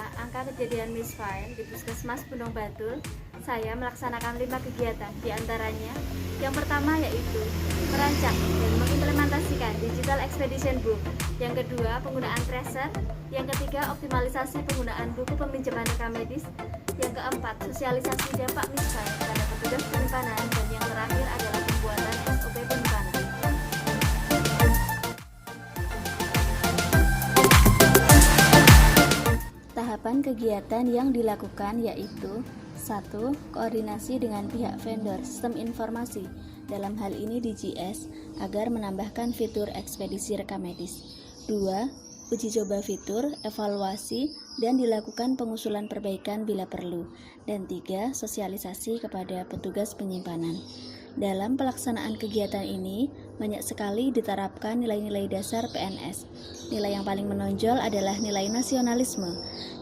pada angka kejadian misfire di Puskesmas Gunung Batur, saya melaksanakan 5 kegiatan, diantaranya yang pertama yaitu merancang dan mengimplementasikan Digital Expedition Book, yang kedua penggunaan tracer, yang ketiga optimalisasi penggunaan buku peminjaman rekam medis, yang keempat sosialisasi dampak misfire pada petugas penyimpanan, dan yang terakhir adalah pembuatan SOP penyimpanan. Tahapan kegiatan yang dilakukan yaitu 1. Koordinasi dengan pihak vendor sistem informasi, dalam hal ini DGS, agar menambahkan fitur ekspedisi rekam medis. 2. Uji coba fitur, evaluasi, dan dilakukan pengusulan perbaikan bila perlu. Dan 3. Sosialisasi kepada petugas penyimpanan. Dalam pelaksanaan kegiatan ini, banyak sekali diterapkan nilai-nilai dasar PNS. Nilai yang paling menonjol adalah nilai nasionalisme.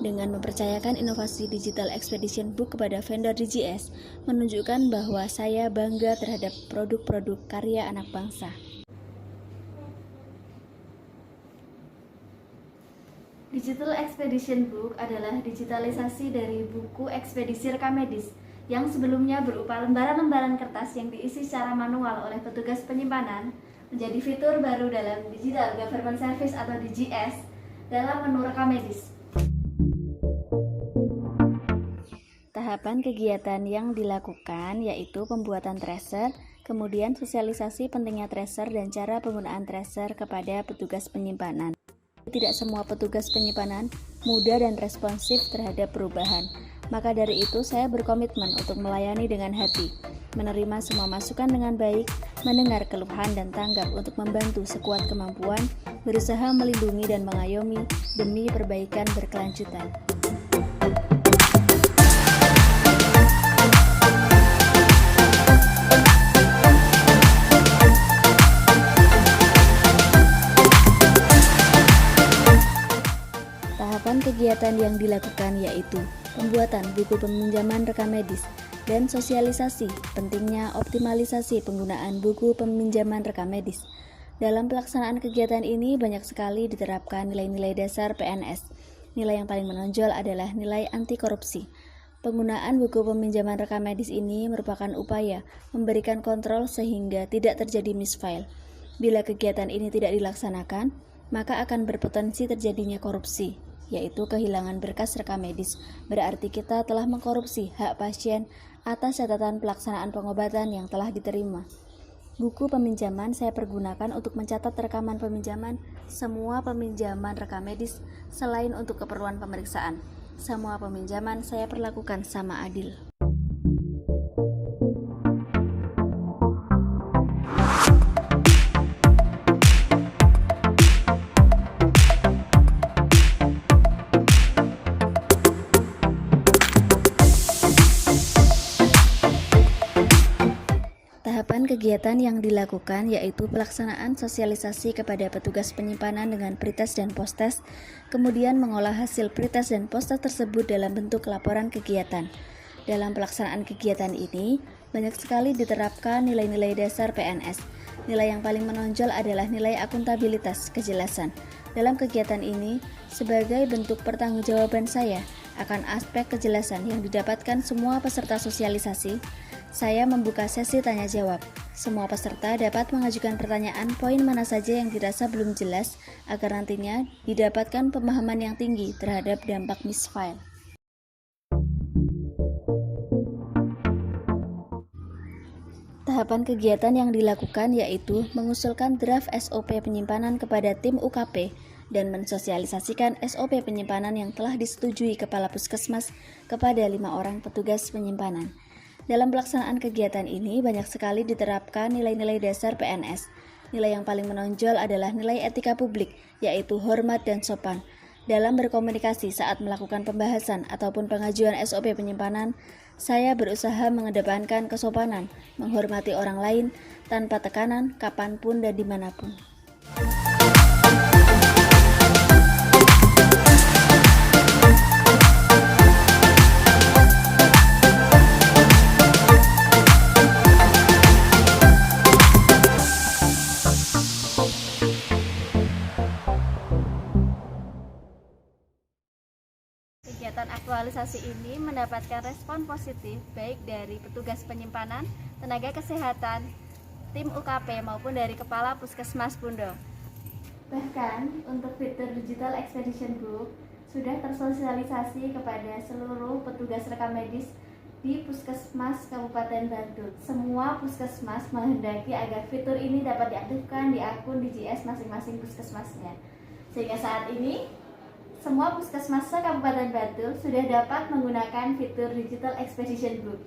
Dengan mempercayakan inovasi Digital Expedition Book kepada vendor DGS, menunjukkan bahwa saya bangga terhadap produk-produk karya anak bangsa. Digital Expedition Book adalah digitalisasi dari buku ekspedisi rekam medis yang sebelumnya berupa lembaran-lembaran kertas yang diisi secara manual oleh petugas penyimpanan, menjadi fitur baru dalam Digital Government Service atau DGS dalam menu rekam medis. Tahapan kegiatan yang dilakukan yaitu pembuatan tracer, kemudian sosialisasi pentingnya tracer dan cara penggunaan tracer kepada petugas penyimpanan. Tidak semua petugas penyimpanan mudah dan responsif terhadap perubahan. Maka dari itu saya berkomitmen untuk melayani dengan hati, menerima semua masukan dengan baik, mendengar keluhan dan tanggap untuk membantu sekuat kemampuan, berusaha melindungi dan mengayomi demi perbaikan berkelanjutan. Tahapan kegiatan yang dilakukan yaitu pembuatan buku peminjaman rekam medis dan sosialisasi pentingnya optimalisasi penggunaan buku peminjaman rekam medis. Dalam pelaksanaan kegiatan ini banyak sekali diterapkan nilai-nilai dasar PNS. Nilai yang paling menonjol adalah nilai anti korupsi. Penggunaan buku peminjaman rekam medis ini merupakan upaya memberikan kontrol sehingga tidak terjadi misfile. Bila kegiatan ini tidak dilaksanakan, maka akan berpotensi terjadinya korupsi, yaitu kehilangan berkas rekam medis. Berarti kita telah mengkorupsi hak pasien atas catatan pelaksanaan pengobatan yang telah diterima. Buku peminjaman saya pergunakan untuk mencatat rekaman peminjaman semua peminjaman rekam medis selain untuk keperluan pemeriksaan. Semua peminjaman saya perlakukan sama adil. Tahapan kegiatan yang dilakukan yaitu pelaksanaan sosialisasi kepada petugas penyimpanan dengan pretest dan posttest, kemudian mengolah hasil pretest dan posttest tersebut dalam bentuk laporan kegiatan. Dalam pelaksanaan kegiatan ini, banyak sekali diterapkan nilai-nilai dasar PNS. Nilai yang paling menonjol adalah nilai akuntabilitas, kejelasan. Dalam kegiatan ini, sebagai bentuk pertanggungjawaban saya akan aspek kejelasan yang didapatkan semua peserta sosialisasi, saya membuka sesi tanya jawab. Semua peserta dapat mengajukan pertanyaan poin mana saja yang dirasa belum jelas agar nantinya didapatkan pemahaman yang tinggi terhadap dampak misfile. Tahapan kegiatan yang dilakukan yaitu mengusulkan draft SOP penyimpanan kepada tim UKP dan mensosialisasikan SOP penyimpanan yang telah disetujui Kepala Puskesmas kepada 5 orang petugas penyimpanan. Dalam pelaksanaan kegiatan ini banyak sekali diterapkan nilai-nilai dasar PNS. Nilai yang paling menonjol adalah nilai etika publik, yaitu hormat dan sopan. Dalam berkomunikasi saat melakukan pembahasan ataupun pengajuan SOP penyimpanan, saya berusaha mengedepankan kesopanan, menghormati orang lain, tanpa tekanan, kapanpun dan dimanapun. kegiatan aktualisasi ini mendapatkan respon positif baik dari petugas penyimpanan, tenaga kesehatan, tim UKP maupun dari Kepala Puskesmas Pundong. Bahkan untuk fitur Digital Expedition Book sudah tersosialisasi kepada seluruh petugas rekam medis di Puskesmas Kabupaten Badut. Semua puskesmas menghendaki agar fitur ini dapat diaktifkan di akun DJS masing-masing puskesmasnya. Sehingga saat ini semua puskesmas Kabupaten Badut sudah dapat menggunakan fitur Digital Expedition Book.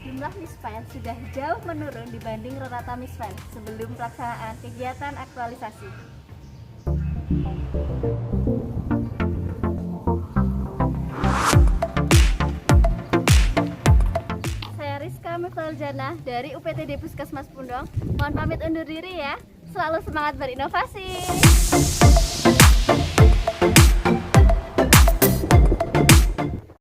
Jumlah misfile sudah jauh menurun dibanding rata misfile sebelum pelaksanaan kegiatan aktualisasi. Saya Rizka Miftaljana dari UPTD Puskesmas Pundong. Mohon pamit undur diri ya. Selalu semangat berinovasi.